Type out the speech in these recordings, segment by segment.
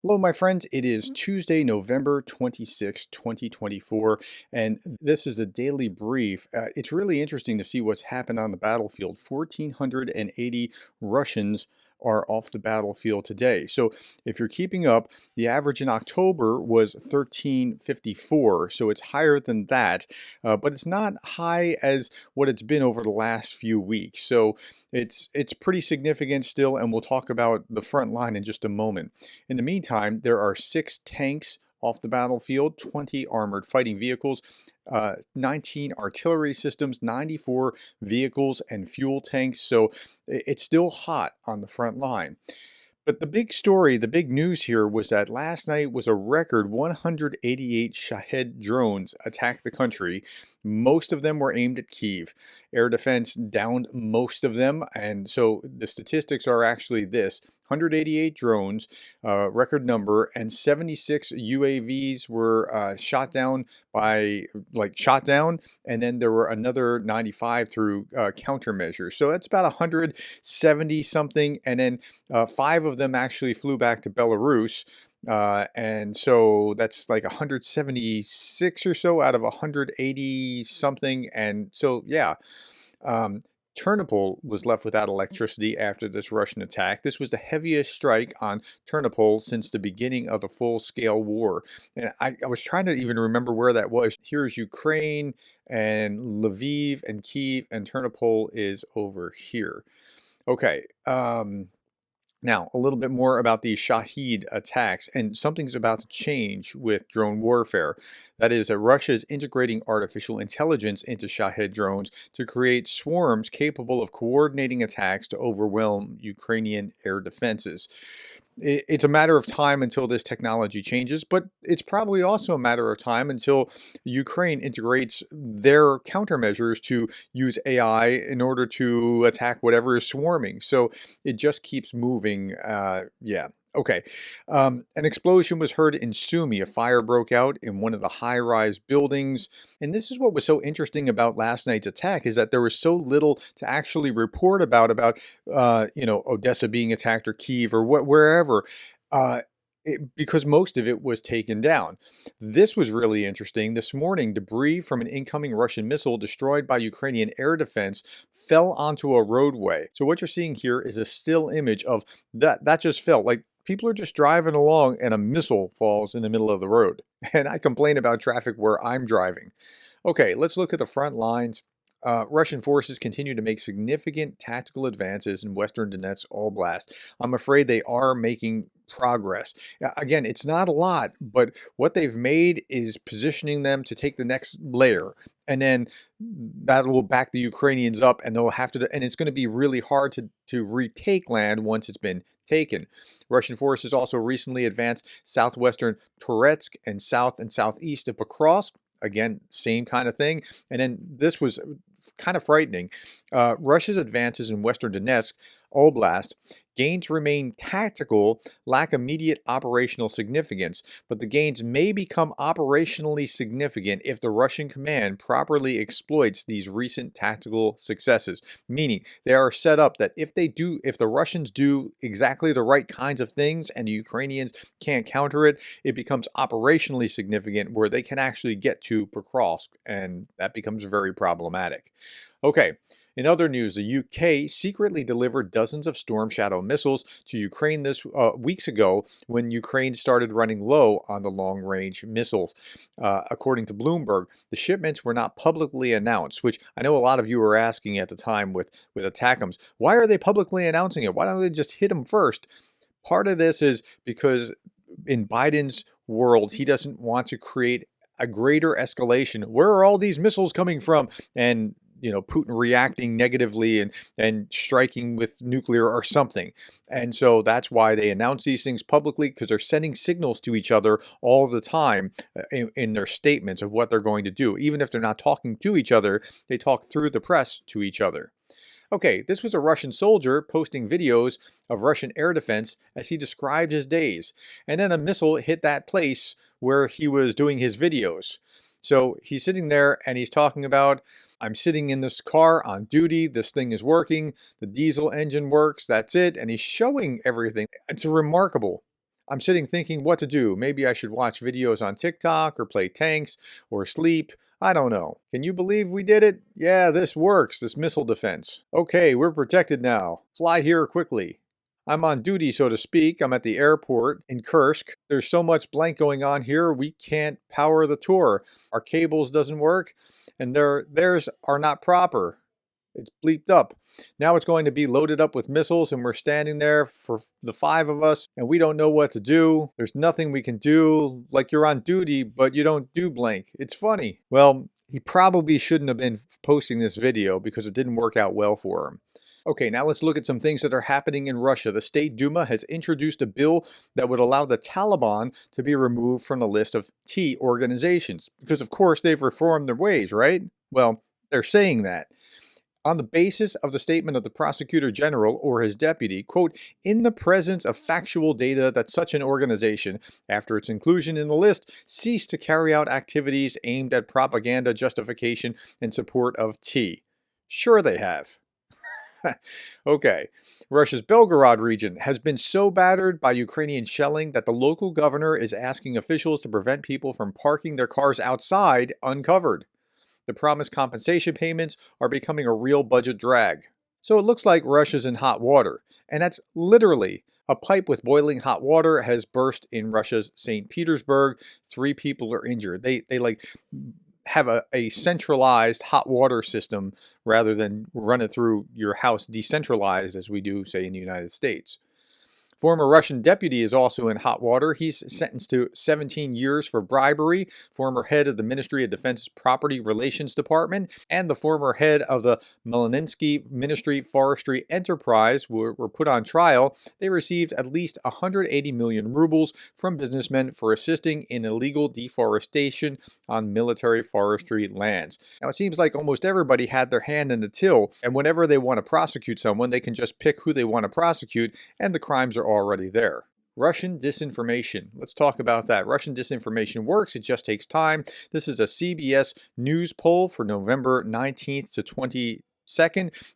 Hello, my friends. It is Tuesday, November 26, 2024, and this is a daily brief. It's really interesting to see what's happened on the battlefield. 1,480 Russians are off the battlefield today. So, if you're keeping up, the average in October was 1354, so it's higher than that, but it's not high as what it's been over the last few weeks. So, it's pretty significant still, and we'll talk about the front line in just a moment. In the meantime, there are 6 tanks off the battlefield, 20 armored fighting vehicles, 19 artillery systems, 94 vehicles and fuel tanks. So it's still hot on the front line. But the big story, the big news here was that last night was a record 188 Shahed drones attacked the country. Most of them were aimed at Kyiv. Air defense downed most of them. And so the statistics are actually this: 188 drones, record number, and 76 UAVs were shot down shot down, and then there were another 95 through countermeasures. So that's about 170 something, and then 5 of them actually flew back to Belarus. And so that's like 176 or so out of 180 something. And so, yeah, um, Ternopil was left without electricity after this Russian attack. This was the heaviest strike on Ternopil since the beginning of the full-scale war. And I was trying to even remember where that was. Here's Ukraine and Lviv and Kyiv, and Ternopil is over here. Okay. Now, a little bit more about these Shahed attacks, and something's about to change with drone warfare. That is, that Russia is integrating artificial intelligence into Shahed drones to create swarms capable of coordinating attacks to overwhelm Ukrainian air defenses. It's a matter of time until this technology changes, but it's probably also a matter of time until Ukraine integrates their countermeasures to use AI in order to attack whatever is swarming. So it just keeps moving. Yeah. Okay. An explosion was heard in Sumy. A fire broke out in one of the high-rise buildings. And this is what was so interesting about last night's attack, is that there was so little to actually report about Odessa being attacked or Kyiv or wherever. Because most of it was taken down. This was really interesting. This morning, debris from an incoming Russian missile destroyed by Ukrainian air defense fell onto a roadway. So what you're seeing here is a still image of that just fell. Like, people are just driving along and a missile falls in the middle of the road. And I complain about traffic where I'm driving. Okay, let's look at the front lines. Russian forces continue to make significant tactical advances in western Donetsk Oblast. I'm afraid they are making progress. Again, it's not a lot, but what they've made is positioning them to take the next layer. And then that will back the Ukrainians up, and they'll have to, and it's going to be really hard to retake land once it's been taken. Russian forces also recently advanced southwestern Toretsk and south and southeast of Pokrovsk. Again, same kind of thing. And then this was kind of frightening. Russia's advances in western Donetsk Oblast gains remain tactical, lack immediate operational significance, but the gains may become operationally significant if the Russian command properly exploits these recent tactical successes. Meaning, they are set up that if the Russians do exactly the right kinds of things and the Ukrainians can't counter it, it becomes operationally significant where they can actually get to Pokrovsk, and that becomes very problematic. Okay. In other news, the UK secretly delivered dozens of Storm Shadow missiles to Ukraine this weeks ago when Ukraine started running low on the long-range missiles. According to Bloomberg, the shipments were not publicly announced, which I know a lot of you were asking at the time with ATACMS. Why are they publicly announcing it? Why don't they just hit them first? Part of this is because in Biden's world, he doesn't want to create a greater escalation. Where are all these missiles coming from? And Putin reacting negatively and striking with nuclear or something. And so that's why they announce these things publicly, because they're sending signals to each other all the time in their statements of what they're going to do. Even if they're not talking to each other, they talk through the press to each other. Okay, this was a Russian soldier posting videos of Russian air defense as he described his days. And then a missile hit that place where he was doing his videos. So he's sitting there and he's talking about, I'm sitting in this car on duty, this thing is working, the diesel engine works, that's it. And he's showing everything. It's remarkable. I'm sitting thinking what to do. Maybe I should watch videos on TikTok or play tanks or sleep. I don't know. Can you believe we did it? Yeah, this works, this missile defense. Okay, we're protected now. Fly here quickly. I'm on duty, so to speak. I'm at the airport in Kursk. There's so much blank going on here, we can't power the tour. Our cables doesn't work, and theirs are not proper. It's bleeped up. Now it's going to be loaded up with missiles, and we're standing there for the 5 of us, and we don't know what to do. There's nothing we can do. Like you're on duty, but you don't do blank. It's funny. Well, he probably shouldn't have been posting this video because it didn't work out well for him. Okay, now let's look at some things that are happening in Russia. The State Duma has introduced a bill that would allow the Taliban to be removed from the list of T organizations. Because, of course, they've reformed their ways, right? Well, they're saying that. On the basis of the statement of the prosecutor general or his deputy, quote, in the presence of factual data that such an organization, after its inclusion in the list, ceased to carry out activities aimed at propaganda justification in support of T. Sure they have. Okay, Russia's Belgorod region has been so battered by Ukrainian shelling that the local governor is asking officials to prevent people from parking their cars outside uncovered. The promised compensation payments are becoming a real budget drag. So it looks like Russia's in hot water, and that's literally a pipe with boiling hot water has burst in Russia's St. Petersburg. 3 people are injured. They like have a centralized hot water system rather than run it through your house decentralized as we do, say, in the United States. Former Russian deputy is also in hot water. He's sentenced to 17 years for bribery. Former head of the Ministry of Defense's Property Relations Department and the former head of the Melninsky Ministry Forestry Enterprise were put on trial. They received at least 180 million rubles from businessmen for assisting in illegal deforestation on military forestry lands. Now, it seems like almost everybody had their hand in the till, and whenever they want to prosecute someone, they can just pick who they want to prosecute, and the crimes are already there. Russian disinformation. Let's talk about that. Russian disinformation works. It just takes time. This is a CBS News poll for November 19th to 22nd,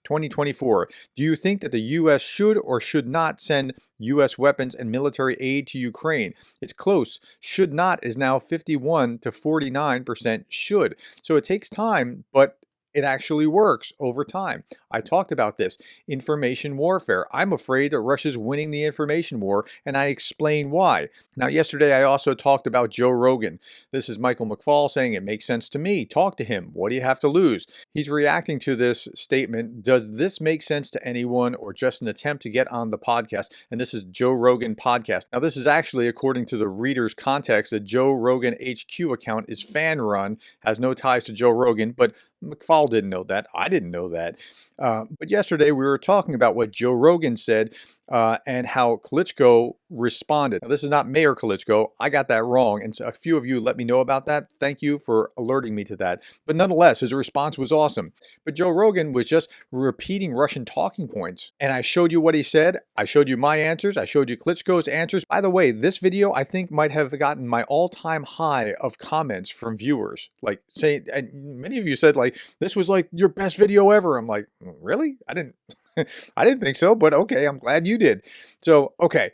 2024. Do you think that the U.S. should or should not send U.S. weapons and military aid to Ukraine? It's close. Should not is now 51 to 49% should. So it takes time, but it actually works over time. I talked about this. Information warfare. I'm afraid that Russia's winning the information war, and I explain why. Now, yesterday I also talked about Joe Rogan. This is Michael McFaul saying it makes sense to me. Talk to him. What do you have to lose? He's reacting to this statement. Does this make sense to anyone or just an attempt to get on the podcast? And this is Joe Rogan Podcast. Now, this is actually, according to the reader's context, the Joe Rogan HQ account is fan run, has no ties to Joe Rogan, but McFaul didn't know that. I didn't know that. But yesterday we were talking about what Joe Rogan said and how Klitschko responded. Now, this is not Mayor Klitschko. I got that wrong. And a few of you let me know about that. Thank you for alerting me to that. But nonetheless, his response was awesome. But Joe Rogan was just repeating Russian talking points. And I showed you what he said. I showed you my answers. I showed you Klitschko's answers. By the way, this video I think might have gotten my all-time high of comments from viewers. Like saying, and many of you said like, this was like your best video ever. I'm like, really? I didn't think so, but okay, I'm glad you did. So, okay,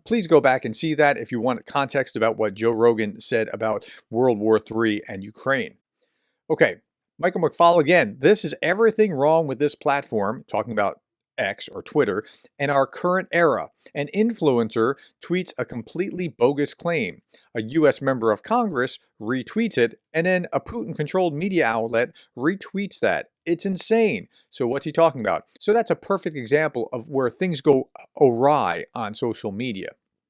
please go back and see that if you want context about what Joe Rogan said about World War III and Ukraine. Okay, Michael McFaul again. This is everything wrong with this platform, talking about X or Twitter, and our current era. An influencer tweets a completely bogus claim. A U.S. member of Congress retweets it, and then a Putin-controlled media outlet retweets that. It's insane. So what's he talking about? So that's a perfect example of where things go awry on social media.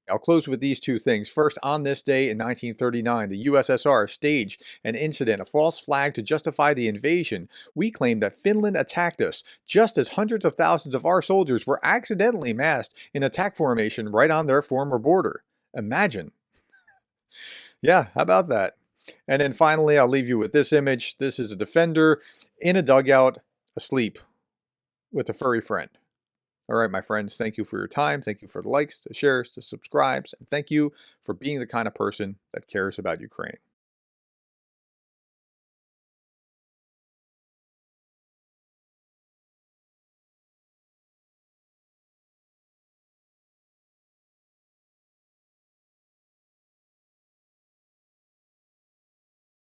I'll close with these 2 things. First, on this day in 1939, the USSR staged an incident, a false flag to justify the invasion. We claim that Finland attacked us, just as hundreds of thousands of our soldiers were accidentally massed in attack formation right on their former border. Imagine. Yeah, how about that? And then finally, I'll leave you with this image. This is a defender in a dugout, asleep, with a furry friend. All right, my friends, thank you for your time. Thank you for the likes, the shares, the subscribes, and thank you for being the kind of person that cares about Ukraine.